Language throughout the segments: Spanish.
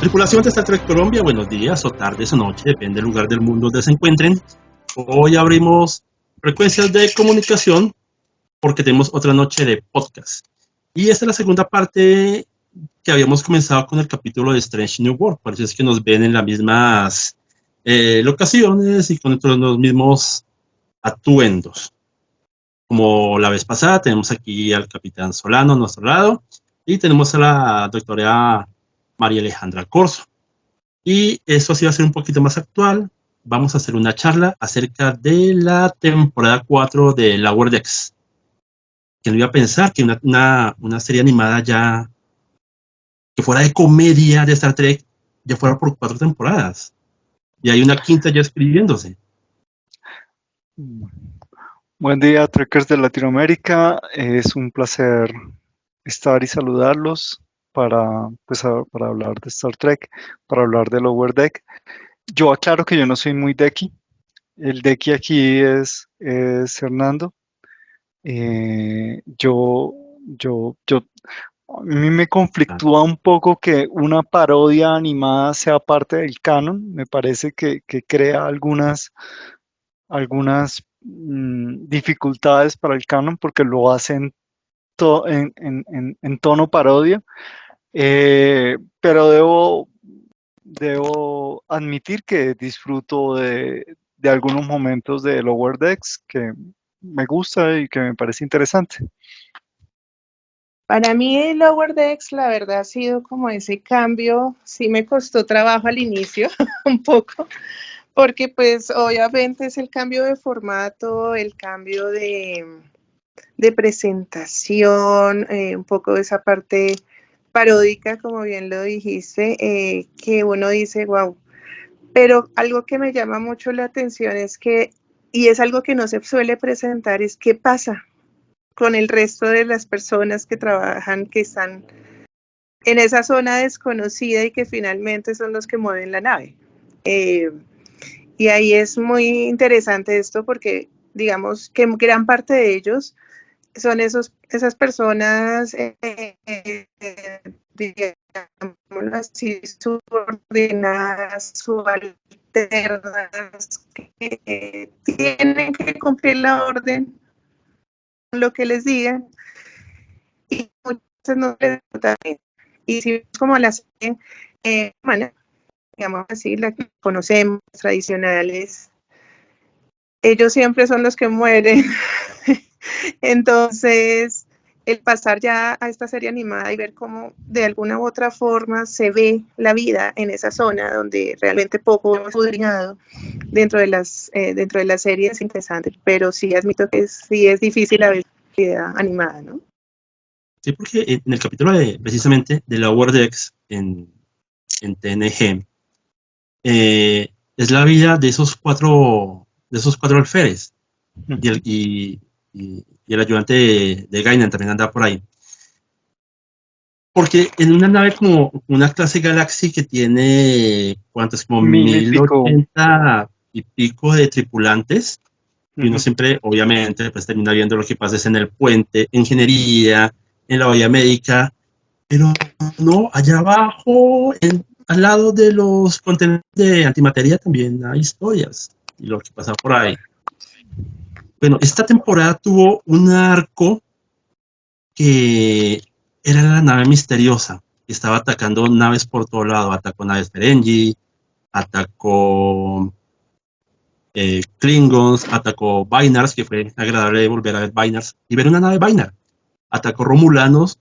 Tripulación de Star Trek Colombia, buenos días o tardes o noche, depende del lugar del mundo donde se encuentren. Hoy abrimos frecuencias de comunicación porque tenemos otra noche de podcast. Y esta es la segunda parte que habíamos comenzado con el capítulo de Strange New World. Por eso es que nos ven en las mismas locaciones y con los mismos atuendos. Como la vez pasada, tenemos aquí al capitán Solano a nuestro lado y tenemos a la doctora María Alejandra Corso. Y eso sí va a ser un poquito más actual. Vamos a hacer una charla acerca de la temporada 4 de Lower Decks. Que no iba a pensar que una serie animada ya que fuera de comedia de Star Trek ya fuera por 4 temporadas. Y hay una quinta ya escribiéndose. Buen día, Trekkers de Latinoamérica. Es un placer estar y saludarlos para hablar de Star Trek, para hablar de Lower Deck. Yo aclaro que yo no soy muy decky. El decky aquí es Hernando. A mí me conflictúa un poco que una parodia animada sea parte del canon. Me parece que crea algunas dificultades para el canon porque lo hacen en tono parodia, pero debo admitir que disfruto de algunos momentos de Lower Decks que me gusta y que me parece interesante. Para mí Lower Decks la verdad ha sido como ese cambio, sí me costó trabajo al inicio un poco, porque pues obviamente es el cambio de formato, el cambio de presentación, un poco de esa parte paródica, como bien lo dijiste, que uno dice, wow, pero algo que me llama mucho la atención es que, y es algo que no se suele presentar, es qué pasa con el resto de las personas que trabajan, que están en esa zona desconocida y que finalmente son los que mueven la nave. Y ahí es muy interesante esto porque digamos que gran parte de ellos son esas personas, digámoslo así, subordinadas, subalternas, que tienen que cumplir la orden, lo que les digan, y muchas veces no les gusta. Y si es como la serie humana, digamos así, la que conocemos, tradicionales, ellos siempre son los que mueren. Entonces, el pasar ya a esta serie animada y ver cómo de alguna u otra forma se ve la vida en esa zona donde realmente poco es escudriñado dentro de las series es interesante, pero sí admito que sí es difícil la vida animada, ¿no? Sí, porque en el capítulo precisamente de Lower Decks en TNG es la vida de esos cuatro alférez y el ayudante de Guinan también anda por ahí. Porque en una nave como una clase Galaxy que tiene, ¿cuántos? Como 1080 y pico de tripulantes. Y uno siempre, obviamente, pues termina viendo lo que pasa es en el puente, ingeniería, en la bahía médica. Pero no, allá abajo, al lado de los contenedores de antimateria también hay historias. Y lo que pasa por ahí. Bueno, esta temporada tuvo un arco que era la nave misteriosa, que estaba atacando naves por todo lado. Atacó naves Ferengi, atacó Klingons, atacó Bynars, que fue agradable volver a ver Bynars y ver una nave Bynar. Atacó Romulanos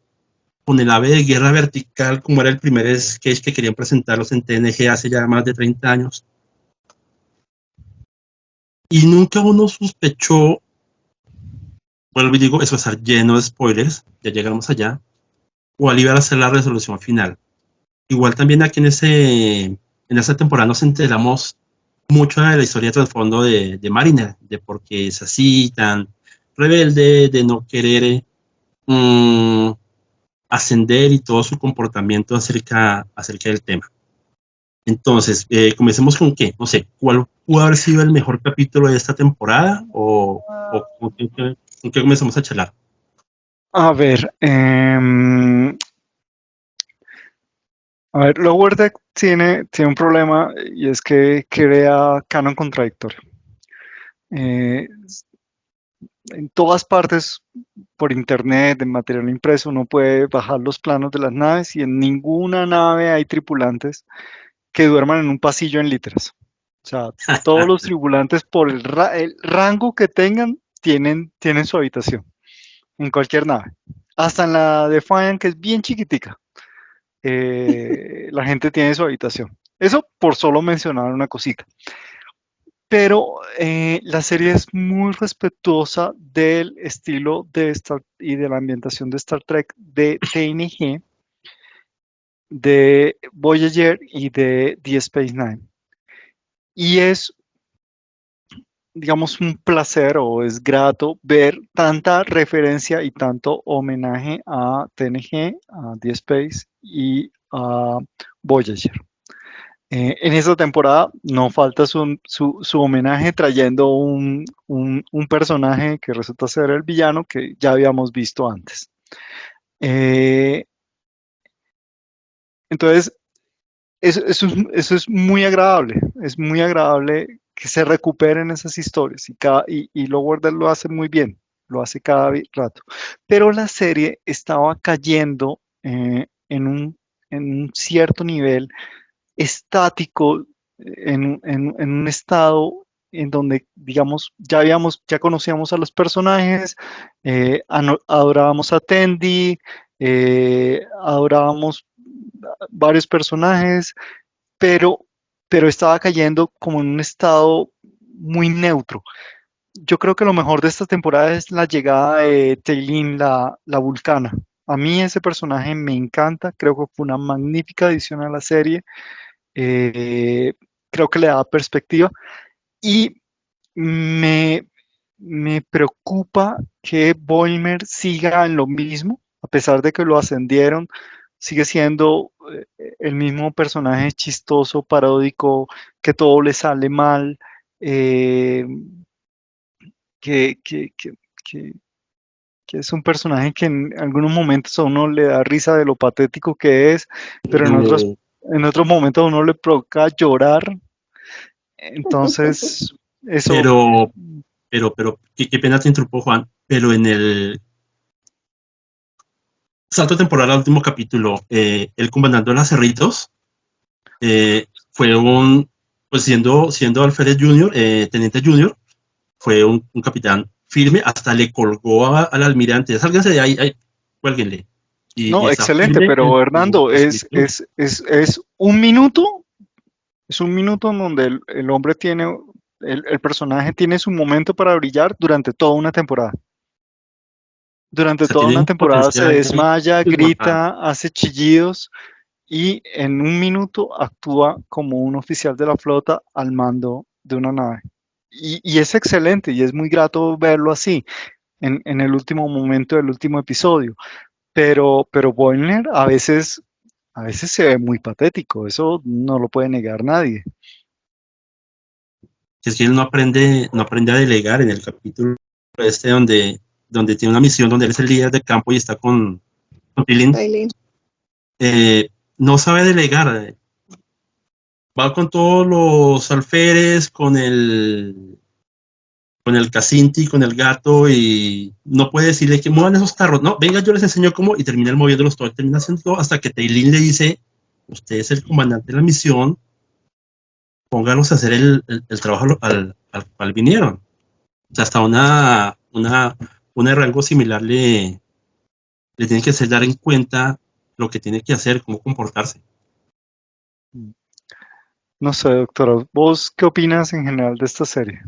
con el ave de guerra vertical, como era el primer sketch que querían presentarlos en TNG hace ya más de 30 años. Y nunca uno sospechó, vuelvo y digo, eso va a estar lleno de spoilers, ya llegamos allá, cuál iba a ser la resolución final. Igual también aquí en esa temporada nos enteramos mucho de la historia de trasfondo de Mariner, de por qué es así, tan rebelde, de no querer ascender y todo su comportamiento acerca del tema. Entonces, comencemos con qué, no sé, ¿cuál pudo haber sido el mejor capítulo de esta temporada o con qué comenzamos a charlar? A ver, Lower Deck tiene un problema y es que crea canon contradictorio. Eh, en todas partes, por internet, en material impreso, uno puede bajar los planos de las naves y en ninguna nave hay tripulantes que duerman en un pasillo en literas. O sea, todos los tripulantes, por el rango que tengan, tienen su habitación en cualquier nave. Hasta en la Defiant, que es bien chiquitica, la gente tiene su habitación. Eso por solo mencionar una cosita. Pero la serie es muy respetuosa del estilo de y de la ambientación de Star Trek de TNG, de Voyager y de The Space Nine. Y es, digamos, un placer o es grato ver tanta referencia y tanto homenaje a TNG, a The Space y a Voyager. En esta temporada no falta su homenaje trayendo un personaje que resulta ser el villano que ya habíamos visto antes. Entonces, eso es muy agradable. Es muy agradable que se recuperen esas historias y Lower Decks lo hace muy bien, lo hace cada rato. Pero la serie estaba cayendo en un cierto nivel estático, en un estado en donde, digamos, ya conocíamos a los personajes, adorábamos a Tendi, adorábamos varios personajes, pero, pero estaba cayendo como en un estado muy neutro. Yo creo que lo mejor de esta temporada es la llegada de Taylin, la vulcana. A mí ese personaje me encanta, creo que fue una magnífica adición a la serie. Eh, Creo que le da perspectiva y me, me preocupa que Boimler siga en lo mismo, a pesar de que lo ascendieron, sigue siendo el mismo personaje chistoso, paródico, que todo le sale mal, eh, que, que, que, que- que es un personaje que en algunos momentos a uno le da risa de lo patético que es, pero Pero, en otros momentos a uno le provoca llorar. Entonces, eso, pero, pero, qué pena te interrumpo, Juan, pero en el salto temporal al último capítulo, el comandante de los Cerritos fue pues siendo Alférez Junior, Teniente Junior, fue un capitán firme, hasta le colgó al almirante, sálganse de ahí, cuélguenle. Y no, está excelente, firme en pero su Hernando, posición. es un minuto en donde el hombre tiene, el personaje tiene su momento para brillar durante toda una temporada. O Durante sea, toda tiene una un temporada se potencial desmaya, desbordante. grita, hace chillidos y en un minuto actúa como un oficial de la flota al mando de una nave. Y es excelente y es muy grato verlo así en el último momento del último episodio. Pero Boimler a veces se ve muy patético, eso no lo puede negar nadie. Que es que él no aprende a delegar en el capítulo donde tiene una misión, donde él es el líder de campo y está con Pilín. Aileen. No sabe delegar. Va con todos los alférez, con el Casinti, con el gato, y no puede decirle que muevan esos carros. No, venga, yo les enseño cómo, y termina moviéndolos todo, termina haciendo todo, hasta que Tailin le dice, usted es el comandante de la misión, póngalos a hacer el trabajo al cual vinieron. O sea, hasta una de rango similar le tiene que hacer dar en cuenta lo que tiene que hacer, cómo comportarse. No sé, doctora, ¿vos qué opinas en general de esta serie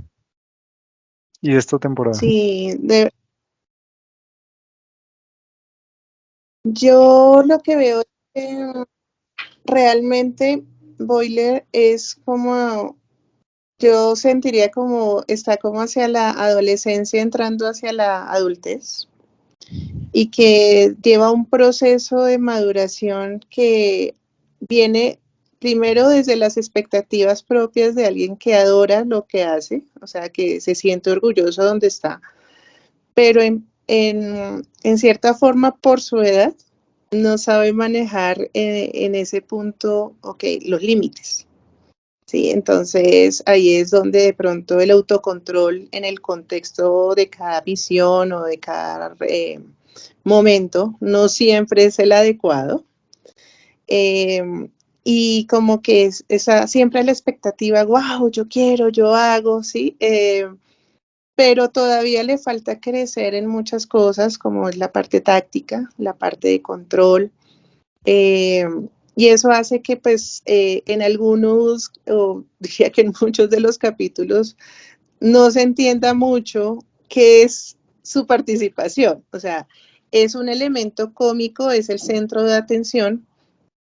y de esta temporada? Sí, yo lo que veo es que realmente Boiler es como, yo sentiría como, está como hacia la adolescencia entrando hacia la adultez y que lleva un proceso de maduración que viene primero desde las expectativas propias de alguien que adora lo que hace, o sea, que se siente orgulloso donde está, pero en cierta forma por su edad no sabe manejar en ese punto, los límites. Sí, entonces ahí es donde de pronto el autocontrol en el contexto de cada visión o de cada momento no siempre es el adecuado. Eh, y como que es esa, siempre la expectativa, wow, yo quiero, yo hago, ¿sí? Pero todavía le falta crecer en muchas cosas, como es la parte táctica, la parte de control, eh, y eso hace que pues en algunos, o diría que en muchos de los capítulos, no se entienda mucho qué es su participación. O sea, es un elemento cómico, es el centro de atención,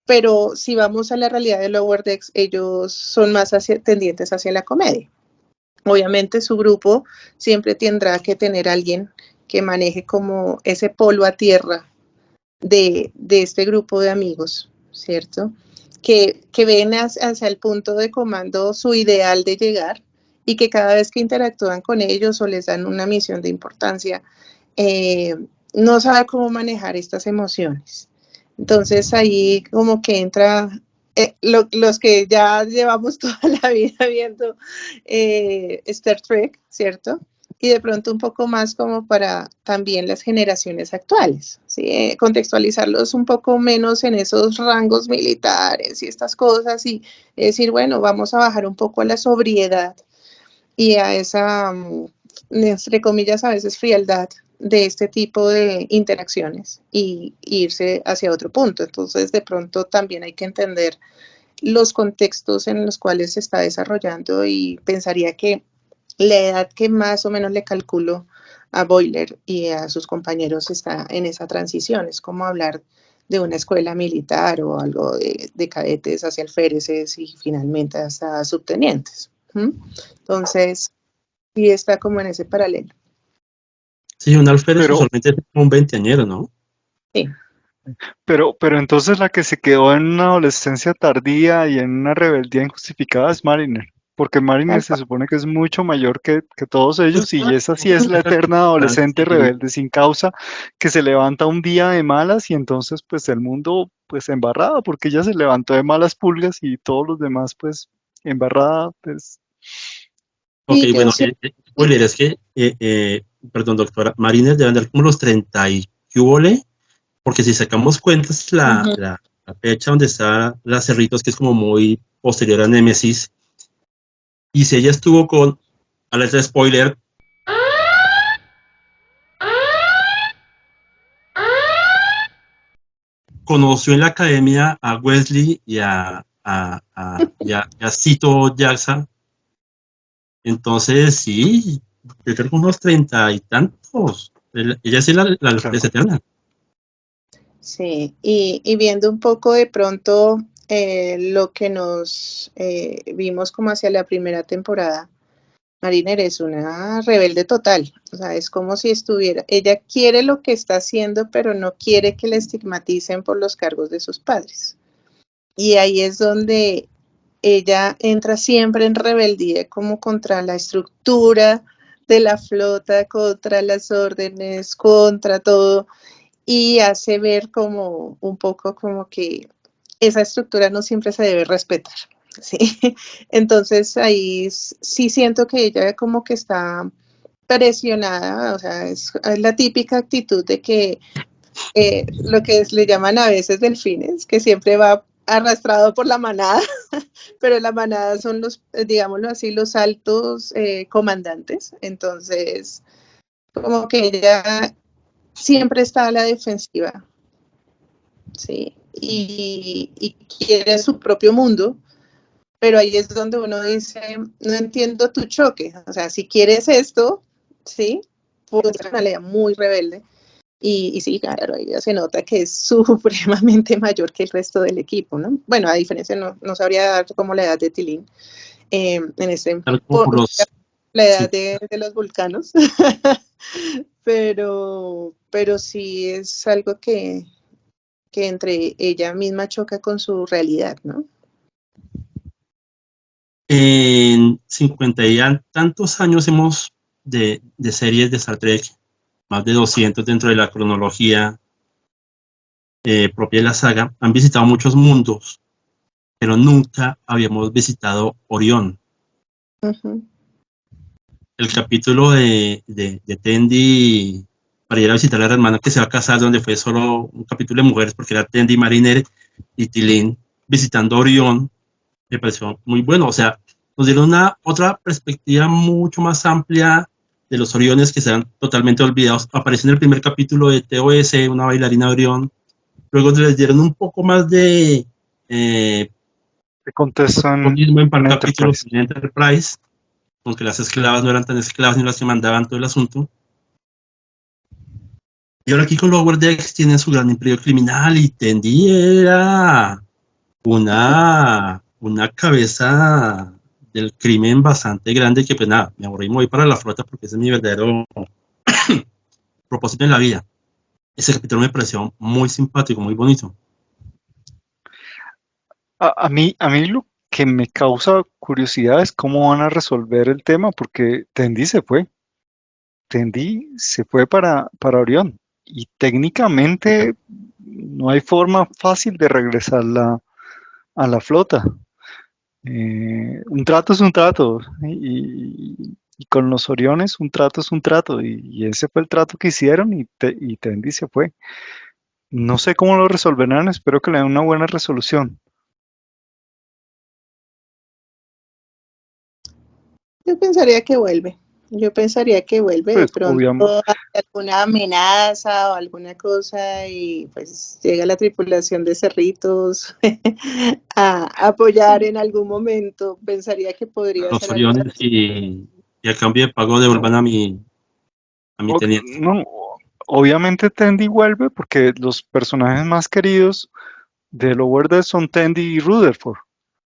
pero si vamos a la realidad de Lower Decks, ellos son más tendientes hacia la comedia. Obviamente su grupo siempre tendrá que tener alguien que maneje como ese polo a tierra de este grupo de amigos, ¿cierto? Que ven hacia el punto de comando su ideal de llegar y que cada vez que interactúan con ellos o les dan una misión de importancia, eh, no sabe cómo manejar estas emociones. Entonces ahí como que entra los que ya llevamos toda la vida viendo Star Trek, ¿cierto? Y de pronto un poco más como para también las generaciones actuales, ¿sí? Contextualizarlos un poco menos en esos rangos militares y estas cosas y decir, bueno, vamos a bajar un poco a la sobriedad y a esa, entre comillas, a veces frialdad de este tipo de interacciones y irse hacia otro punto. Entonces, de pronto también hay que entender los contextos en los cuales se está desarrollando y pensaría que la edad que más o menos le calculo a Boiler y a sus compañeros está en esa transición. Es como hablar de una escuela militar o algo de cadetes hacia alféreces y finalmente hasta subtenientes. Entonces, sí está como en ese paralelo. Sí, un alférez Pero, usualmente es como un veinteañero, ¿no? Sí. pero entonces la que se quedó en una adolescencia tardía y en una rebeldía injustificada es Mariner, porque Mariner Tal se cual. supone que es mucho mayor que todos ellos y esa sí es la Exacto. eterna adolescente Sí, rebelde sin causa que se levanta un día de malas y entonces pues el mundo pues embarrada, porque ella se levantó de malas pulgas y todos los demás pues embarrada, pues ok, Sí, yo bueno, siempre. spoiler, es que, perdón, doctora, Marines deben dar como los 30 y ¿qué hubole? Porque si sacamos cuentas Uh-huh. la fecha donde está la Cerritos, que es como muy posterior a Némesis, y si ella estuvo con, alerta de spoiler, conoció en la academia a Wesley y a Cito Jackson, entonces sí, yo creo que unos 30 y tantos. Ella sí la alférez claro. eterna. Sí, y viendo un poco de pronto lo que nos vimos como hacia la primera temporada, Mariner es una rebelde total, o sea, es como si estuviera, ella quiere lo que está haciendo, pero no quiere que la estigmaticen por los cargos de sus padres. Y ahí es donde ella entra siempre en rebeldía como contra la estructura de la flota, contra las órdenes, contra todo, y hace ver como un poco como que esa estructura no siempre se debe respetar. ¿Sí? Entonces ahí sí siento que ella como que está presionada, o sea, es la típica actitud de que lo que le llaman a veces delfines, que siempre va arrastrado por la manada, pero la manada son los, digámoslo así, los altos comandantes. Entonces, como que ella siempre está a la defensiva, ¿sí? Y quiere su propio mundo, pero ahí es donde uno dice, no entiendo tu choque, o sea, si quieres esto, ¿sí? Pues es una personalidad muy rebelde, y sí, claro, ella se nota que es supremamente mayor que el resto del equipo, ¿no? Bueno, a diferencia, no sabría dar como la edad de Tilín, en este, Por los, la edad sí. de los vulcanos, pero sí es algo que entre ella misma choca con su realidad, ¿no? En 50 y tantos años hemos de series de Star Trek, más de 200 dentro de la cronología. propia de la saga, han visitado muchos mundos, pero nunca habíamos visitado Orión. Ujú. El capítulo de Tendi para ir a visitar a la hermana que se va a casar, donde fue solo un capítulo de mujeres, porque era Tendi, Mariner y Tilín visitando Orión, me pareció muy bueno. O sea, nos dieron una otra perspectiva mucho más amplia de los Oriones que serán totalmente olvidados. Apareció en el primer capítulo de TOS, una bailarina de Orión. Luego les dieron un poco más de Te contestan protagonismo en par en capítulos Enterprise. en Enterprise, aunque las esclavas no eran tan esclavas ni las que mandaban todo el asunto. Y ahora aquí con Lower Decks tienen su gran imperio criminal y Tendi era una cabeza del crimen bastante grande que pues nada, me aburrí y me voy para la flota porque ese es mi verdadero propósito en la vida. Ese capítulo me pareció muy simpático, muy bonito. A mí lo que me causa curiosidad es cómo van a resolver el tema, porque Tendi se fue para Orión, y técnicamente no hay forma fácil de regresarla a la flota. Un trato es un trato, y con los Oriones un trato es un trato, y ese fue el trato que hicieron, y Tendi se fue. No sé cómo lo resolverán, espero que le den una buena resolución. Yo pensaría que vuelve. Yo pensaría que vuelve de Pues pronto obviamente, ante alguna amenaza o alguna cosa y pues llega la tripulación de Cerritos a apoyar en algún momento. Pensaría que podría Los ser algo Oriones así. y a cambio de pago devuelvan a mi teniente. no, obviamente Tendi vuelve porque los personajes más queridos de Lower Decks son Tendi y Rutherford.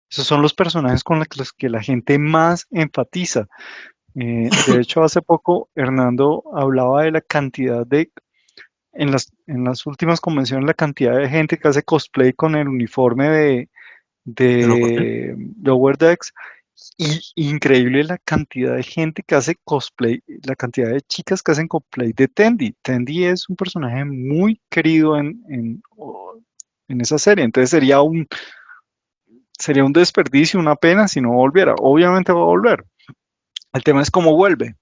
Esos son los personajes con los que la gente más enfatiza. De hecho, hace poco Hernando hablaba de la cantidad en las últimas convenciones, la cantidad de gente que hace cosplay con el uniforme ¿Te lo conté? de Lower Decks. Y increíble la cantidad de gente que hace cosplay, la cantidad de chicas que hacen cosplay de Tendi. Tendi es un personaje muy querido en esa serie, entonces sería un desperdicio, una pena si no volviera. Obviamente va a volver. El tema es cómo vuelve.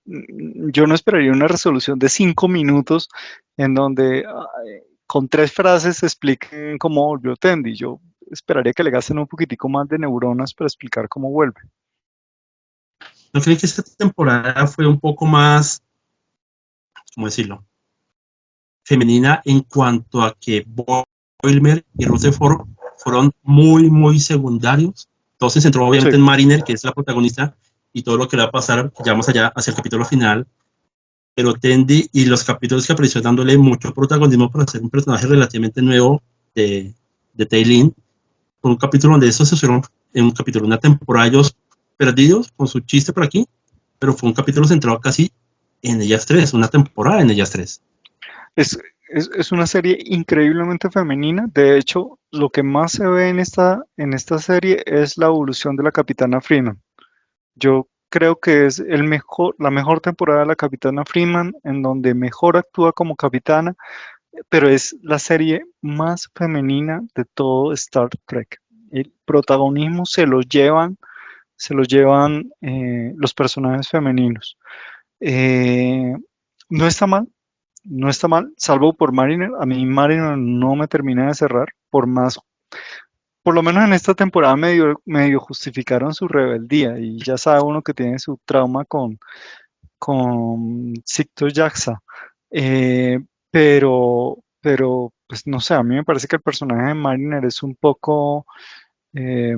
Yo no esperaría una resolución de 5 minutos en donde con 3 frases expliquen cómo volvió Tendi. Yo esperaría que le gasten un poquitico más de neuronas para explicar cómo vuelve. ¿No creen que esta temporada fue un poco más, cómo decirlo, femenina en cuanto a que Boimler y Rutherford fueron muy, muy secundarios? Todo se centró obviamente Sí. en Mariner, que es la protagonista, y todo lo que va a pasar ya más allá hacia el capítulo final. Pero Tendi y los capítulos que apareció dándole mucho protagonismo para ser un personaje relativamente nuevo de Tailin, con un capítulo donde eso se hicieron en un capítulo, una temporada ellos perdidos con su chiste por aquí, pero fue un capítulo centrado casi en ellas tres, una temporada en ellas tres. Es, es una serie increíblemente femenina. De hecho, lo que más se ve en esta serie es la evolución de la Capitana Freeman. Yo creo que es la mejor temporada de la Capitana Freeman, en donde mejor actúa como capitana, pero es la serie más femenina de todo Star Trek. El protagonismo se lo llevan los personajes femeninos. Eh, no está mal, no está mal, salvo por Mariner. A mí Mariner no me termina de cerrar, por lo menos en esta temporada medio justificaron su rebeldía, y ya sabe uno que tiene su trauma con Sicto Jaxa. Eh, pero, pues no sé, a mí me parece que el personaje de Mariner es un poco eh,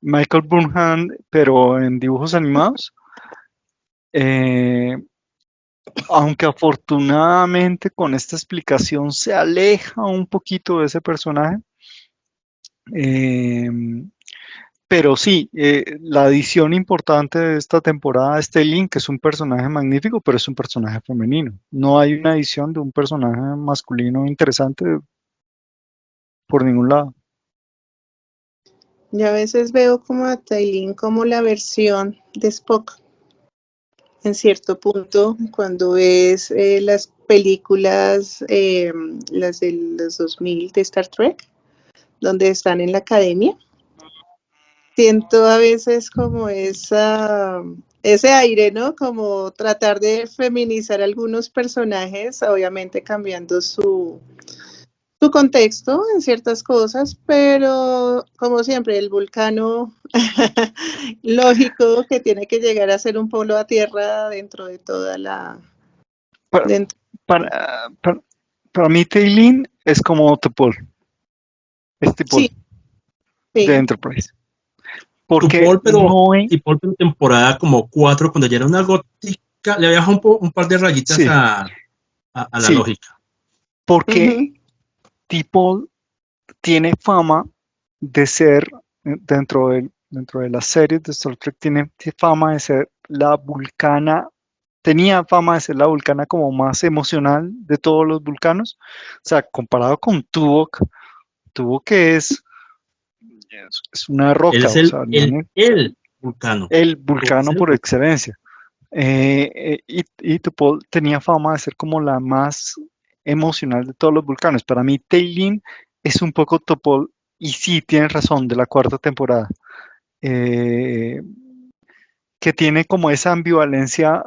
Michael Burnham, pero en dibujos animados. Eh, Aunque afortunadamente con esta explicación se aleja un poquito de ese personaje. eh, pero sí, la adición importante de esta temporada es Link, que es un personaje magnífico, pero es un personaje femenino. No hay una adición de un personaje masculino interesante por ningún lado. Yo a veces veo como a Tailin como la versión de Spock. en cierto punto cuando ves las películas, las de los 2000 de Star Trek, donde están en la academia. Siento a veces como ese aire, ¿no? Como tratar de feminizar algunos personajes, obviamente cambiando su contexto en ciertas cosas, pero como siempre, el vulcano lógico que tiene que llegar a ser un polo a tierra dentro de toda la... Para, Dentro, para mí, Tailin es como T'Pol, es T'Pol sí, de sí, Enterprise. Porque Tupol, pero no es, Tupol en temporada como 4 cuando ya era una gótica, le había bajado un par de rayitas sí, a la sí, lógica. porque ujú, T'Pol tiene fama de ser, dentro de las series de Star Trek, tiene fama de ser la vulcana, tenía fama de ser la vulcana como más emocional de todos los vulcanos. O sea, comparado con Tuvok, Tuvok es una Él roca, es o sea, el man es el vulcano. el Tupol es vulcano el por vulcano. excelencia. Y T'Pol tenía fama de ser como la más emocional de todos los vulcanos. Para mí, Tailin es un poco T'Pol, y sí, tienes razón, de la cuarta temporada, eh, que tiene como esa ambivalencia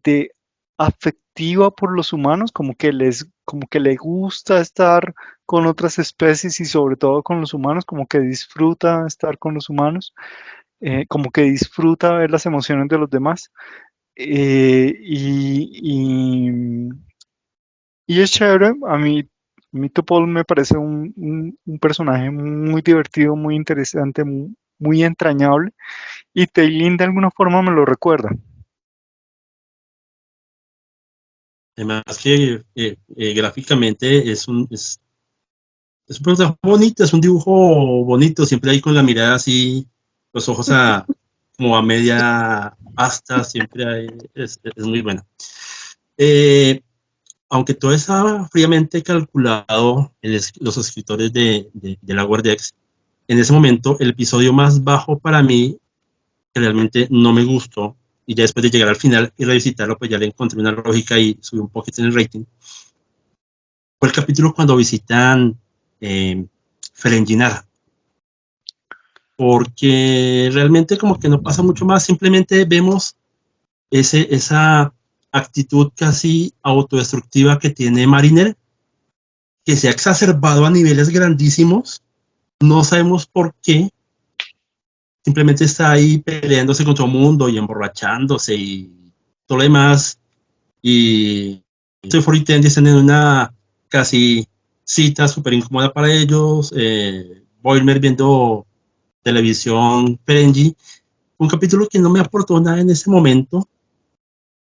de afectiva por los humanos, como que le gusta estar con otras especies y sobre todo con los humanos, como que disfruta estar con los humanos, como que disfruta ver las emociones de los demás. Eh, y, y, y es chévere, a mí Topol me parece un personaje muy divertido, muy interesante, muy entrañable, y Tailin de alguna forma me lo recuerda. Además que gráficamente es un personaje bonito, es un dibujo bonito, siempre ahí con la mirada así, los ojos como a media asta, siempre es muy buena. Eh, Aunque todo estaba fríamente calculado en los escritores de la Guardex, en ese momento el episodio más bajo para mí, que realmente no me gustó, y ya después de llegar al final y revisitarlo, pues ya le encontré una lógica y subí un poquito en el rating, fue el capítulo cuando visitan Ferenginar, porque realmente como que no pasa mucho más, simplemente vemos esa actitud casi autodestructiva que tiene Mariner, que se ha exacerbado a niveles grandísimos, no sabemos por qué, simplemente está ahí peleándose con todo el mundo y emborrachándose y todo lo demás, y Sephora y Tendi están en una casi cita súper incómoda para ellos, Boimler viendo televisión Ferengi, un capítulo que no me aportó nada en ese momento,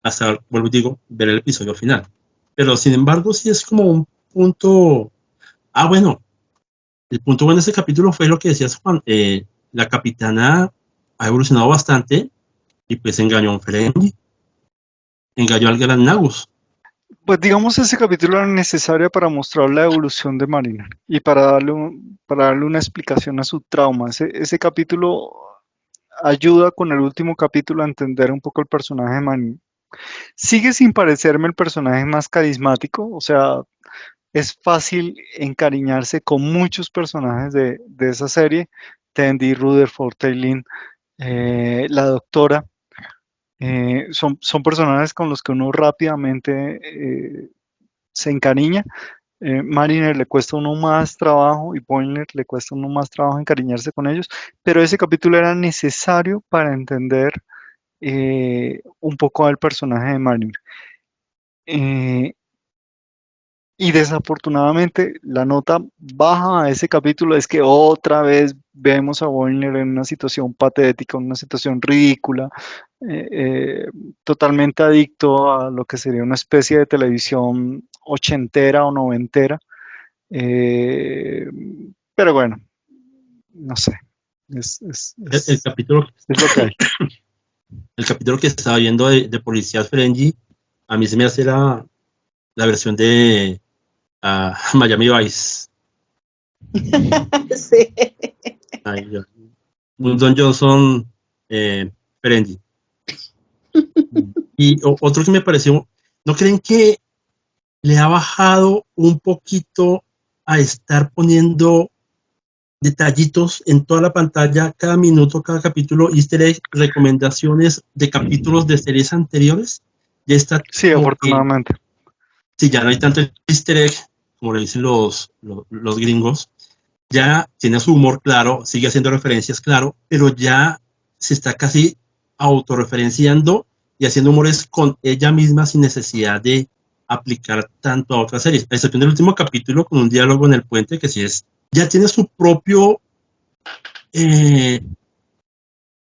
hasta, vuelvo y digo, ver el episodio final. Pero sin embargo, sí es como un punto. Bueno, el punto bueno de este capítulo fue lo que decías, Juan. La capitana ha evolucionado bastante y pues engañó a un Ferengi, engañó al gran Nagus. Pues digamos, ese capítulo era necesario para mostrar la evolución de Mariner y para darle una explicación a su trauma. Ese capítulo ayuda con el último capítulo a entender un poco el personaje de Mariner. Sigue sin parecerme el personaje más carismático, o sea, es fácil encariñarse con muchos personajes de esa serie. Tendi, Rutherford, Tailin, la doctora, son personajes con los que uno rápidamente se encariña. Mariner le cuesta a uno más trabajo y Boimler le cuesta a uno más trabajo encariñarse con ellos, pero ese capítulo era necesario para entender un poco al personaje de Mariner. Eh, Y desafortunadamente la nota baja a ese capítulo es que otra vez vemos a Boimler en una situación patética, en una situación ridícula, eh, eh, totalmente adicto a lo que sería una especie de televisión ochentera o noventera. Eh, pero bueno, no sé, es, es, El, el es, capítulo, es lo que hay. el capítulo que estaba viendo de policías Ferengi, a mí se me hace la versión de Miami Vice. sí. Ay, un Don Johnson Ferengi. Y otro que me pareció, ¿no creen que le ha bajado un poquito a estar poniendo detallitos en toda la pantalla, cada minuto, cada capítulo, easter egg, recomendaciones de capítulos de series anteriores? Ya está Sí, como que, afortunadamente. si ya no hay tanto easter egg, como le dicen los gringos, ya tiene su humor claro, sigue haciendo referencias claro, pero ya se está casi autorreferenciando y haciendo humores con ella misma sin necesidad de aplicar tanto a otras series. A excepción del último capítulo con un diálogo en el puente que sí es, ya tiene eh,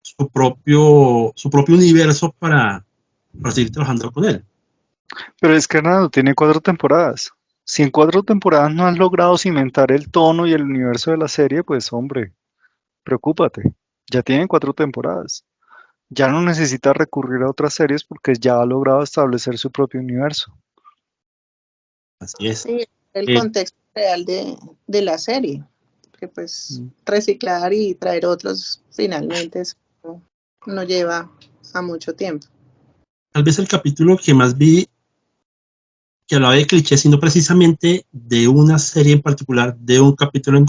su propio universo para seguir trabajando con él. Pero es que Hernando tiene 4 temporadas. Si en 4 temporadas no has logrado cimentar el tono y el universo de la serie, pues hombre, preocúpate. Ya tienen 4 temporadas. Ya no necesita recurrir a otras series porque ya ha logrado establecer su propio universo. Así es. Sí, el Eh, contexto real de la serie, que pues Mm. reciclar y traer otros finalmente eso no lleva a mucho tiempo. Tal vez el capítulo que más vi que hablaba de clichés, sino precisamente de una serie en particular, de un capítulo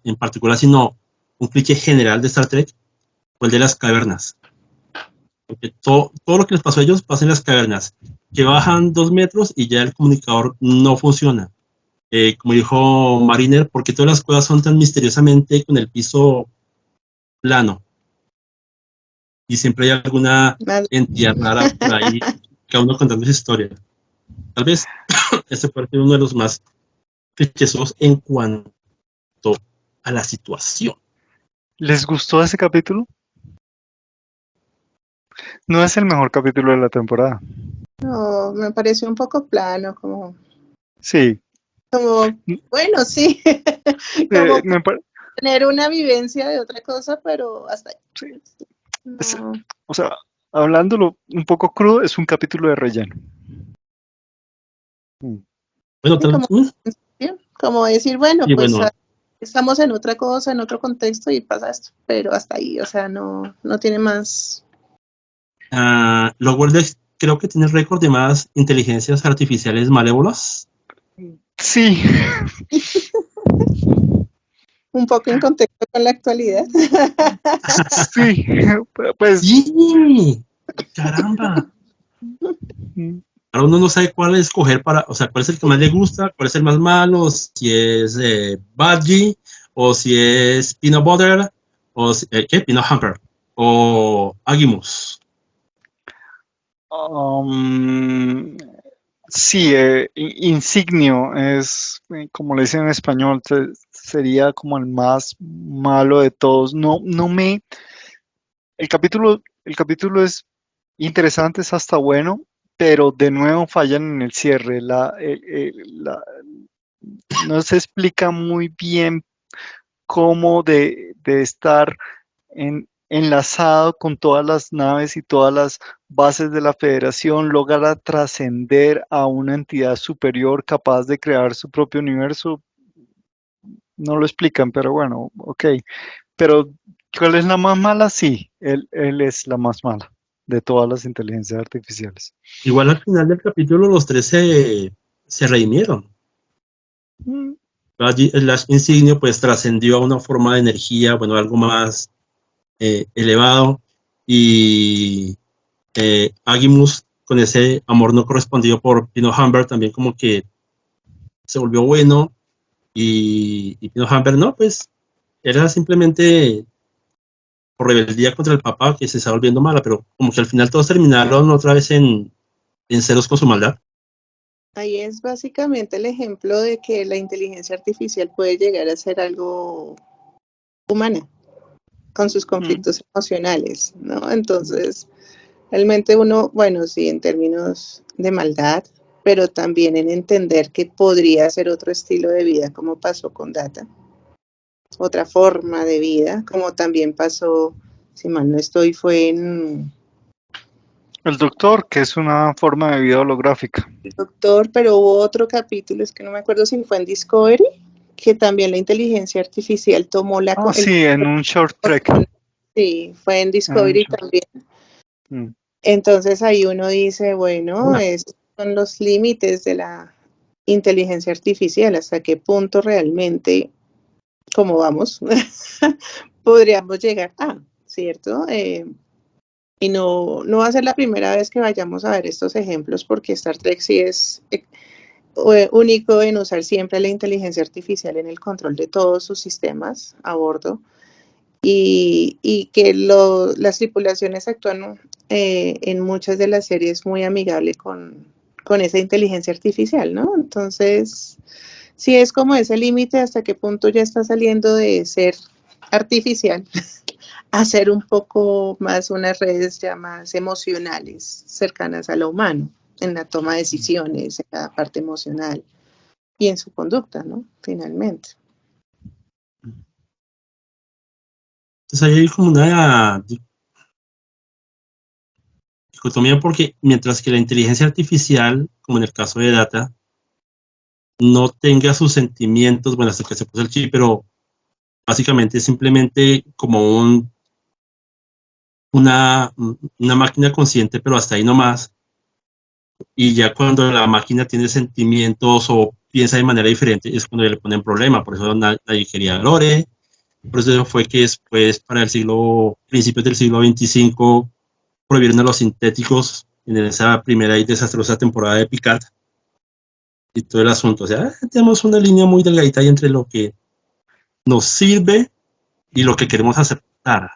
en particular, sino un cliché general de Star Trek, fue el de las cavernas. Porque todo lo que les pasó a ellos pasa en las cavernas, que bajan 2 metros y ya el comunicador no funciona. Como dijo Mariner, ¿por qué todas las cosas son tan misteriosamente con el piso plano? Y siempre hay alguna Más- entidad rara por ahí, cada uno contando su historia. Tal vez este puede ser uno de los más clichés en cuanto a la situación. ¿Les gustó ese capítulo? No es el mejor capítulo de la temporada. No, me pareció un poco plano, Sí. bueno, sí, como Me pa- tener una vivencia de otra cosa, pero hasta ahí. sí, es- No, o sea, hablándolo un poco crudo, es un capítulo de relleno. Mm. Bueno, sí, tal vez, sí, como decir, bueno, y pues bueno, estamos en otra cosa, en otro contexto y pasa esto, pero hasta ahí, o sea, no tiene más. Lower Decks creo que tiene récord de más inteligencias artificiales malévolas. Sí, Un poco en contexto con la actualidad. sí, pues Sí, caramba. mm, Ahora uno no sabe cuál escoger para, o sea, cuál es el que más le gusta, cuál es el más malo, si es Budgie, o si es Peanut Butter, o ¿qué? Peanut Hamper, o Agimus. um, sí, Insignio es, como le dicen en español, sería como el más malo de todos. El capítulo es interesante, es hasta bueno, pero de nuevo fallan en el cierre. No se explica muy bien cómo de estar enlazado con todas las naves y todas las bases de la Federación, logra trascender a una entidad superior capaz de crear su propio universo. No lo explican, pero bueno, ok. Pero, ¿cuál es la más mala? Sí, él es la más mala de todas las inteligencias artificiales. Igual al final del capítulo los tres se redimieron. Mm, Slash Insignio pues trascendió a una forma de energía, bueno, algo más elevado, y Agimus con ese amor no correspondido por Pino Hamber también como que se volvió bueno, y Pino Hamber no, pues era simplemente por rebeldía contra el papá que se estaba volviendo mala, pero como que al final todos terminaron otra vez en ceros con su maldad. Ahí es básicamente el ejemplo de que la inteligencia artificial puede llegar a ser algo humana, con sus mm. conflictos emocionales, ¿no? Entonces, realmente uno, bueno, sí, en términos de maldad, pero también en entender que podría ser otro estilo de vida, como pasó con Data, otra forma de vida, como también pasó, si mal no estoy, fue en El Doctor, que es una forma de vida holográfica. Doctor, pero hubo otro capítulo, es que no me acuerdo si fue en Discovery, que también la inteligencia artificial tomó Ah, sí, en un short trek. sí, fue en En un Discovery short- también. mm. Entonces ahí uno dice, bueno, estos son los límites de la inteligencia artificial, hasta qué punto realmente, como vamos, podríamos llegar a, ¿cierto? Y no va a ser la primera vez que vayamos a ver estos ejemplos, porque Star Trek sí es único en usar siempre la inteligencia artificial en el control de todos sus sistemas a bordo. Y que las tripulaciones actúan en muchas de las series muy amigable con esa inteligencia artificial, ¿no? Entonces, sí es como ese límite hasta qué punto ya está saliendo de ser artificial a ser un poco más unas redes ya más emocionales, cercanas a lo humano, en la toma de decisiones, en la parte emocional y en su conducta, ¿no? Finalmente. Entonces ahí hay como una dicotomía porque mientras que la inteligencia artificial, como en el caso de Data, no tenga sus sentimientos, bueno, hasta que se puso el chip, pero básicamente es simplemente como una máquina consciente, pero hasta ahí nomás. Y ya cuando la máquina tiene sentimientos o piensa de manera diferente, es cuando le ponen problema. Por eso nadie quería Lore. Por eso fue que después, para principios del siglo XXV, prohibieron a los sintéticos en esa primera y desastrosa temporada de Picard y todo el asunto. O sea, tenemos una línea muy delgadita ahí entre lo que nos sirve y lo que queremos aceptar.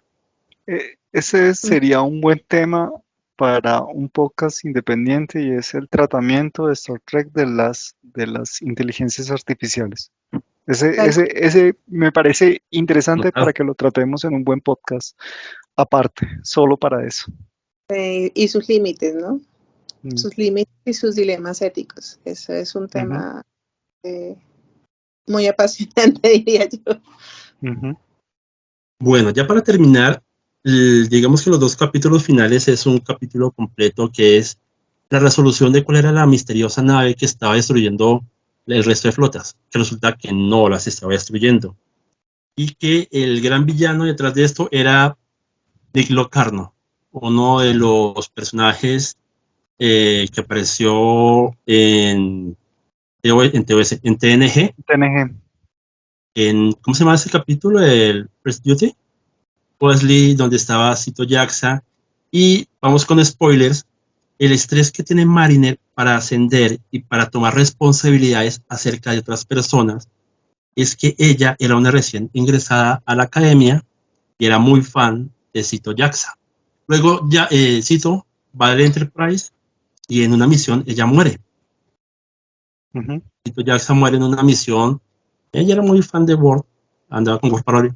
Ese sería un buen tema para un podcast independiente y es el tratamiento de Star Trek de las inteligencias artificiales. Ese me parece interesante para que lo tratemos en un buen podcast aparte, solo para eso. Y sus límites, ¿no? Sus límites y sus dilemas éticos. Eso es un tema muy apasionante, diría yo. Bueno, ya para terminar, digamos que los dos capítulos finales es un capítulo completo que es la resolución de cuál era la misteriosa nave que estaba destruyendo el resto de flotas, que resulta que no las estaba destruyendo. Y que el gran villano detrás de esto era Nick Locarno, uno de los personajes que apareció en TNG. ¿Cómo se llama ese capítulo? El First Duty. Wesley, donde estaba Cito Jaxa. Y vamos con spoilers. El estrés que tiene Mariner para ascender y para tomar responsabilidades acerca de otras personas es que ella era una recién ingresada a la academia y era muy fan de Cito Jaxa. Luego ya Cito va al Enterprise y en una misión ella muere. Cito Jaxa muere en una misión. Ella era muy fan de Worf, andaba con Worf Parody.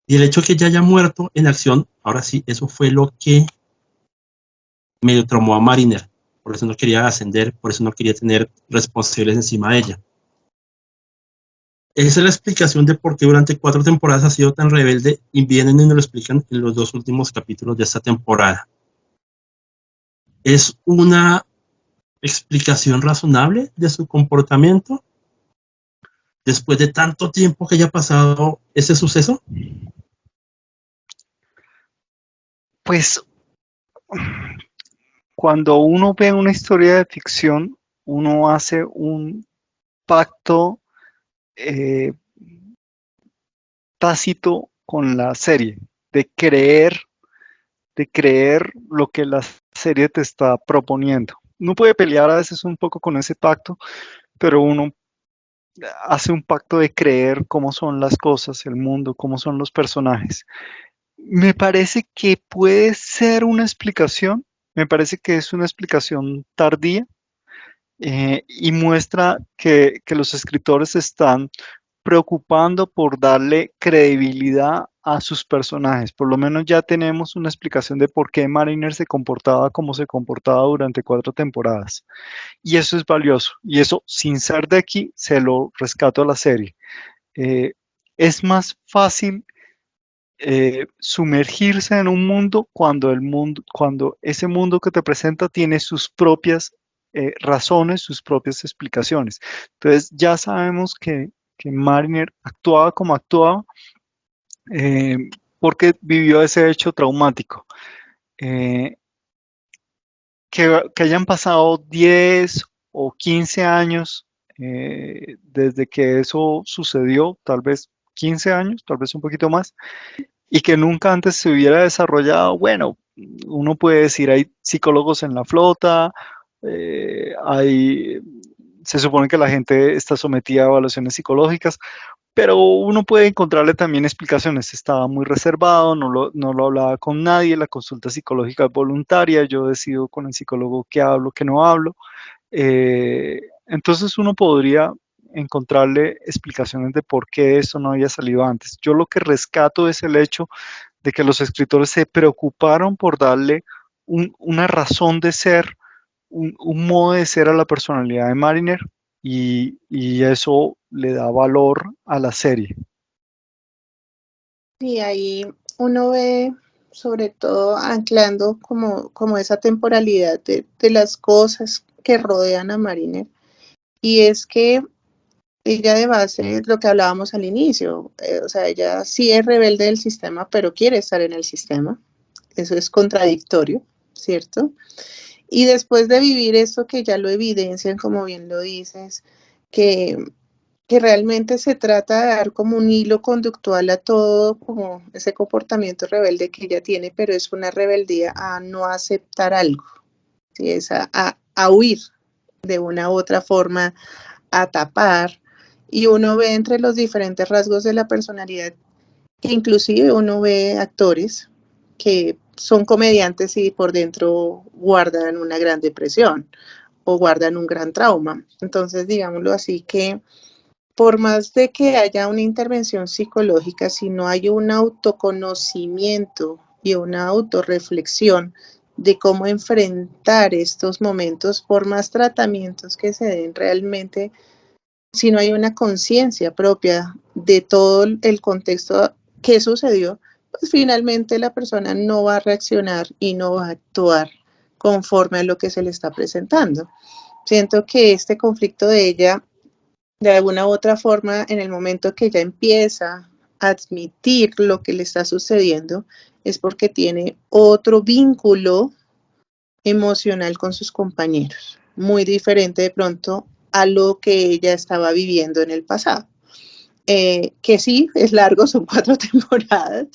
Y el hecho de que ella haya muerto en acción, ahora sí, eso fue lo que medio traumó a Mariner. Por eso no quería ascender, por eso no quería tener responsables encima de ella. Esa es la explicación de por qué durante 4 temporadas ha sido tan rebelde y vienen y nos lo explican en los 2 últimos capítulos de esta temporada. ¿Es una explicación razonable de su comportamiento después de tanto tiempo que haya pasado ese suceso? Pues cuando uno ve una historia de ficción, uno hace un pacto tácito con la serie, de creer lo que la serie te está proponiendo. Uno puede pelear a veces un poco con ese pacto, pero uno hace un pacto de creer cómo son las cosas, el mundo, cómo son los personajes. Me parece que puede ser una explicación, me parece que es una explicación tardía y muestra que los escritores están preocupando por darle credibilidad a sus personajes. Por lo menos ya tenemos una explicación de por qué Mariner se comportaba como se comportaba durante 4 temporadas. Y eso es valioso. Y eso, sin ser de aquí, se lo rescato a la serie. Es más fácil sumergirse en un mundo cuando ese mundo que te presenta tiene sus propias razones, sus propias explicaciones. Entonces ya sabemos que Mariner actuaba como actuaba porque vivió ese hecho traumático. que hayan pasado 10 o 15 años desde que eso sucedió, tal vez 15 años, tal vez un poquito más, y que nunca antes se hubiera desarrollado. Bueno, uno puede decir, hay psicólogos en la flota, se supone que la gente está sometida a evaluaciones psicológicas, pero uno puede encontrarle también explicaciones. Estaba muy reservado, no lo hablaba con nadie, la consulta psicológica es voluntaria, yo decido con el psicólogo qué hablo, qué no hablo. Entonces uno podría encontrarle explicaciones de por qué eso no había salido antes. Yo lo que rescato es el hecho de que los escritores se preocuparon por darle una razón de ser, un modo de ser a la personalidad de Mariner y eso le da valor a la serie. Y ahí uno ve, sobre todo, anclando como esa temporalidad de las cosas que rodean a Mariner. Y es que ella de base es lo que hablábamos al inicio, o sea, ella sí es rebelde del sistema, pero quiere estar en el sistema. Eso es contradictorio, ¿cierto? Y después de vivir esto que ya lo evidencian, como bien lo dices, que, que realmente se trata de dar como un hilo conductual a todo, como ese comportamiento rebelde que ella tiene, pero es una rebeldía a no aceptar algo, ¿sí? Es a huir de una u otra forma, a tapar, y uno ve entre los diferentes rasgos de la personalidad que inclusive uno ve actores que son comediantes y por dentro guardan una gran depresión o guardan un gran trauma. Entonces, digámoslo así, que por más de que haya una intervención psicológica, si no hay un autoconocimiento y una autorreflexión de cómo enfrentar estos momentos, por más tratamientos que se den realmente, si no hay una conciencia propia de todo el contexto que sucedió, pues finalmente la persona no va a reaccionar y no va a actuar conforme a lo que se le está presentando. Siento que este conflicto de ella, de alguna u otra forma, en el momento que ella empieza a admitir lo que le está sucediendo, es porque tiene otro vínculo emocional con sus compañeros, muy diferente de pronto a lo que ella estaba viviendo en el pasado. Que sí, es largo, son 4 temporadas,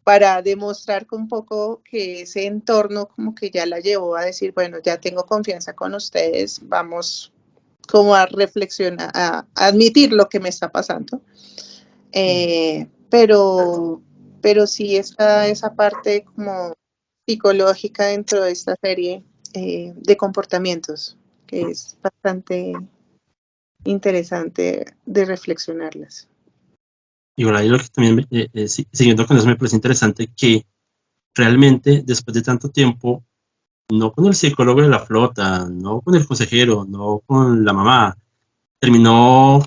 para demostrar que un poco que ese entorno como que ya la llevó a decir, bueno, ya tengo confianza con ustedes, vamos como a reflexionar, a admitir lo que me está pasando. Pero, pero sí está esa parte como psicológica dentro de esta serie de comportamientos, que es bastante interesante de reflexionarlas. Y ahora lo que también, siguiendo con eso, me parece interesante que realmente después de tanto tiempo, no con el psicólogo de la flota, no con el consejero, no con la mamá, terminó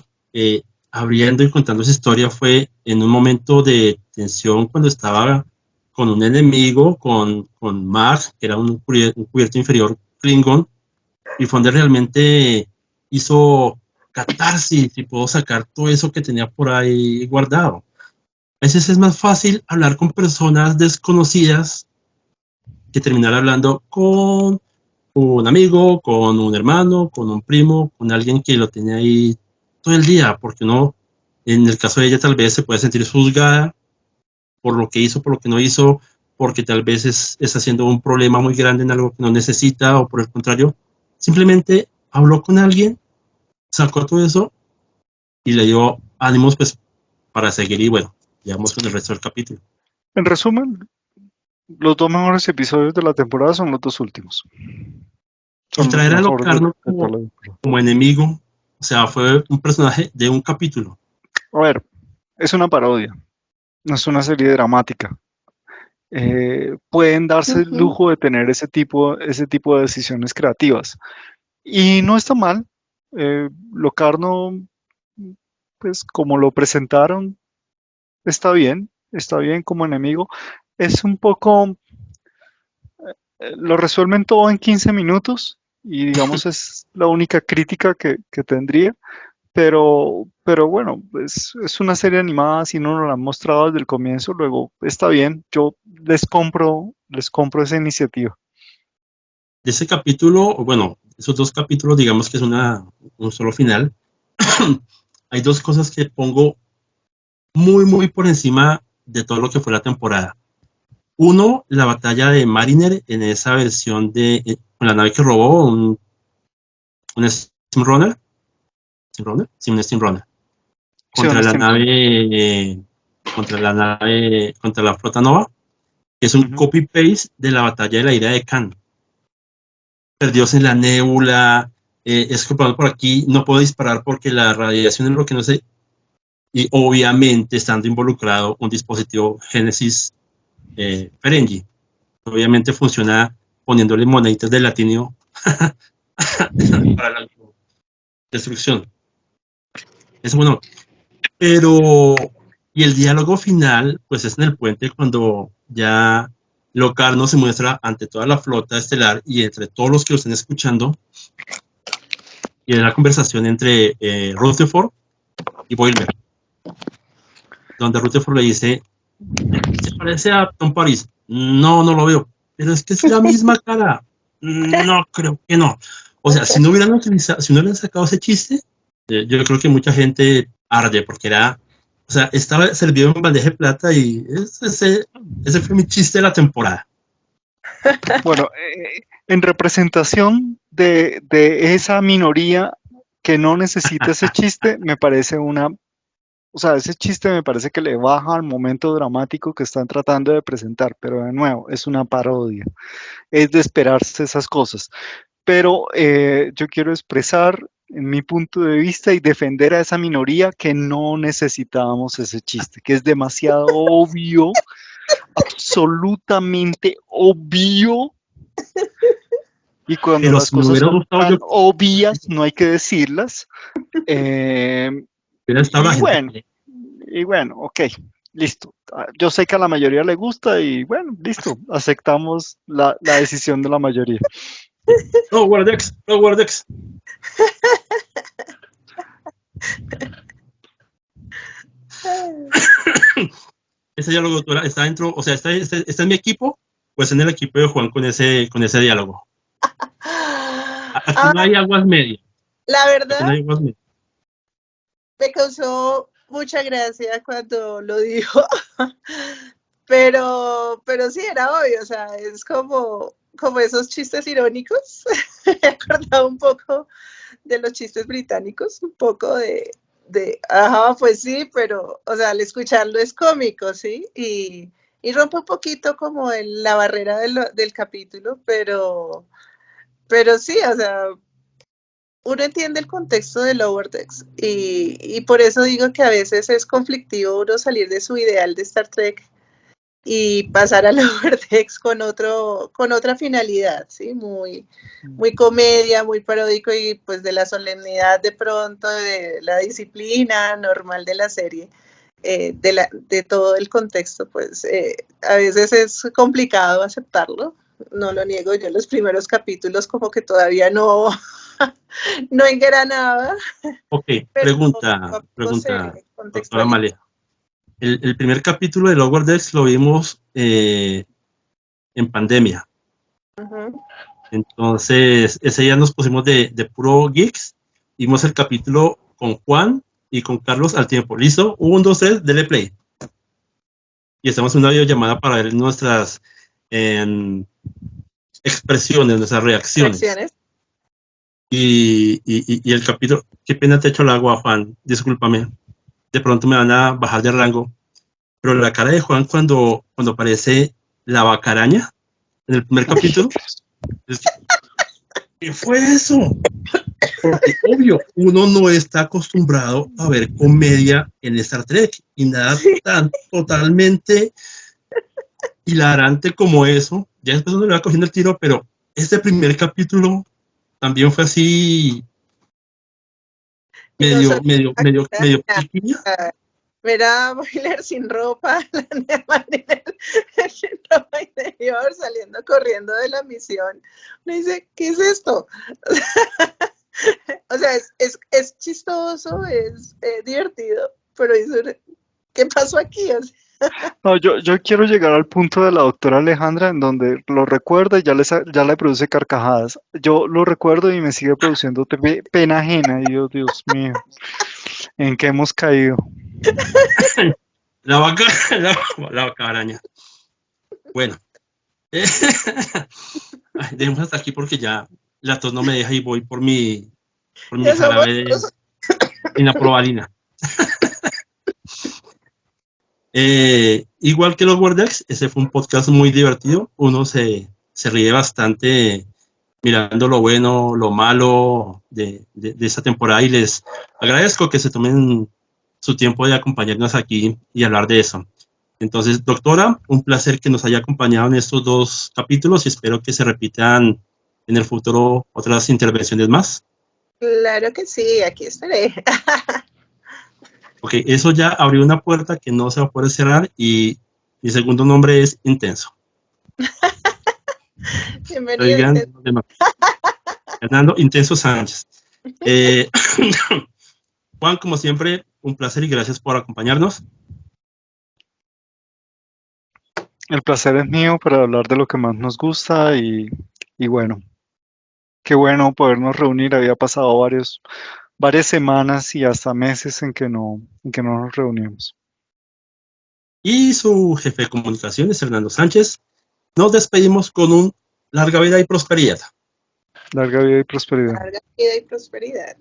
abriendo y contando su historia fue en un momento de tensión cuando estaba con un enemigo, con Max, que era un cubierto inferior Klingon, y fue donde realmente hizo catarsis y pudo sacar todo eso que tenía por ahí guardado. A veces es más fácil hablar con personas desconocidas que terminar hablando con un amigo, con un hermano, con un primo, con alguien que lo tenía ahí todo el día, porque uno, en el caso de ella, tal vez se puede sentir juzgada por lo que hizo, por lo que no hizo, porque tal vez está haciendo un problema muy grande en algo que no necesita, o por el contrario, simplemente habló con alguien, sacó todo eso y le dio ánimos pues para seguir y bueno, llegamos con el resto del capítulo. En resumen, los 2 mejores episodios de la temporada son los 2 últimos. Y Son los traer a mejores Locarno de toda la temporada. como enemigo, o sea, fue un personaje de un capítulo. A ver, es una parodia, no es una serie dramática. Pueden darse el lujo de tener ese tipo de decisiones creativas. Y no está mal. Locarno, pues como lo presentaron, está bien como enemigo. Es un poco, lo resuelven todo en 15 minutos y digamos es la única crítica que tendría. Pero bueno, es una serie animada, si no nos la han mostrado desde el comienzo, luego está bien, yo les compro esa iniciativa. de ese capítulo, bueno, esos dos capítulos, digamos que es un solo final, hay dos cosas que pongo muy, muy por encima de todo lo que fue la temporada. Uno, la batalla de Mariner en esa versión de con la nave que robó, un Steamrunner. ¿Steamrunner? Sí, un Steamrunner. Sí, Contra un la Steamrunner. contra la flota Nova, que es un Ujú. copy-paste de la batalla de la ira de Khan. Perdidos en la nébula, escapando por aquí, no puedo disparar porque la radiación es lo que no sé. Y obviamente estando involucrado un dispositivo Genesis Ferengi. Obviamente funciona poniéndole moneditas de latinio para la destrucción. Es bueno. Pero, y el diálogo final, pues es en el puente cuando ya Locarno se muestra ante toda la flota estelar y entre todos los que lo están escuchando, y en la conversación entre Rutherford y Boimler, donde Rutherford le dice, ¿se parece a Tom Paris? No, no lo veo, pero es que es la misma cara. No, creo que no. O sea, si no hubieran utilizado, si no hubieran sacado ese chiste, yo creo que mucha gente arde porque era, o sea, estaba servido en bandeja de plata y ese fue mi chiste de la temporada. Bueno, en representación de esa minoría que no necesita ese chiste, me parece o sea, ese chiste me parece que le baja al momento dramático que están tratando de presentar, pero de nuevo, es una parodia, es de esperarse esas cosas. Pero yo quiero expresar en mi punto de vista y defender a esa minoría que no necesitábamos ese chiste, que es demasiado obvio, absolutamente obvio, y cuando Pero las si me cosas hubiera son gustado, tan yo obvias, no hay que decirlas. Eh, hubiera estado la y gente. bueno, ok, listo. Yo sé que a la mayoría le gusta y bueno, listo, aceptamos la decisión de la mayoría. No, Guardex, no, Guardex. Ese diálogo está dentro, o sea, está en mi equipo, pues en el equipo de Juan con ese diálogo. Aquí Ah, no hay aguas medias. la Aquí no verdad, hay aguas medias. me causó mucha gracia cuando lo dijo, pero sí era obvio, o sea, es como esos chistes irónicos. Me acordaba un poco de los chistes británicos, un poco ajá, pues sí, pero, o sea, al escucharlo es cómico, ¿sí? Y rompe un poquito como la barrera del capítulo, pero sí, o sea, uno entiende el contexto de Lower Decks y por eso digo que a veces es conflictivo uno salir de su ideal de Star Trek y pasar a Lower Decks con otra finalidad, ¿sí? Muy comedia, muy paródico y pues de la solemnidad de pronto, de la disciplina normal de la serie, de todo el contexto, pues a veces es complicado aceptarlo, no lo niego, yo en los primeros capítulos como que todavía no, no engranaba, Ok, pero poco a poco pregunta, se doctora contextualiza. Amalia. El primer capítulo de Lower Decks lo vimos en pandemia. Uh-huh. Entonces, ese día nos pusimos de puro geeks. Vimos el capítulo con Juan y con Carlos al tiempo. ¿Listo? 1, 2, 3, dele play. Y estamos en una videollamada para ver nuestras expresiones, nuestras reacciones. Reacciones. Y el capítulo, qué pena te echo el agua, Juan, discúlpame, de pronto me van a bajar de rango, pero la cara de Juan cuando aparece la bacaraña en el primer capítulo, ¿qué fue eso? Porque obvio, uno no está acostumbrado a ver comedia en Star Trek y nada Sí. tan totalmente hilarante como eso. Ya después uno le va cogiendo el tiro, pero este primer capítulo también fue así Y no solo medio piquiña. ver a Boiler sin ropa, la manera sin ropa interior, saliendo corriendo de la misión. Me dice, ¿qué es esto? O sea, es chistoso, es divertido, pero dice, ¿qué pasó aquí? O sea, No, yo quiero llegar al punto de la doctora Alejandra en donde lo recuerda y ya le produce carcajadas. Yo lo recuerdo y me sigue produciendo pena ajena. Y yo, Dios mío, ¿en qué hemos caído? La vaca, la vaca araña. Bueno, dejemos hasta aquí porque ya la tos no me deja y voy por mi Ya somos jarabe de dos. inaprobalina. Igual que los Wordex, ese fue un podcast muy divertido. Uno se ríe bastante mirando lo bueno, lo malo de esta temporada y les agradezco que se tomen su tiempo de acompañarnos aquí y hablar de eso. Entonces, doctora, un placer que nos haya acompañado en estos 2 capítulos y espero que se repitan en el futuro otras intervenciones más. Claro que sí, aquí estaré. Ok, eso ya abrió una puerta que no se va a poder cerrar y mi segundo nombre es Intenso. Bienvenido. Fernando Intenso Sánchez. Juan, como siempre, un placer y gracias por acompañarnos. El placer es mío para hablar de lo que más nos gusta y bueno, qué bueno podernos reunir. Había pasado varias semanas y hasta meses en que no nos reunimos. Y su jefe de comunicaciones, Fernando Sánchez. Nos despedimos con un larga vida y prosperidad. Larga vida y prosperidad. Larga vida y prosperidad.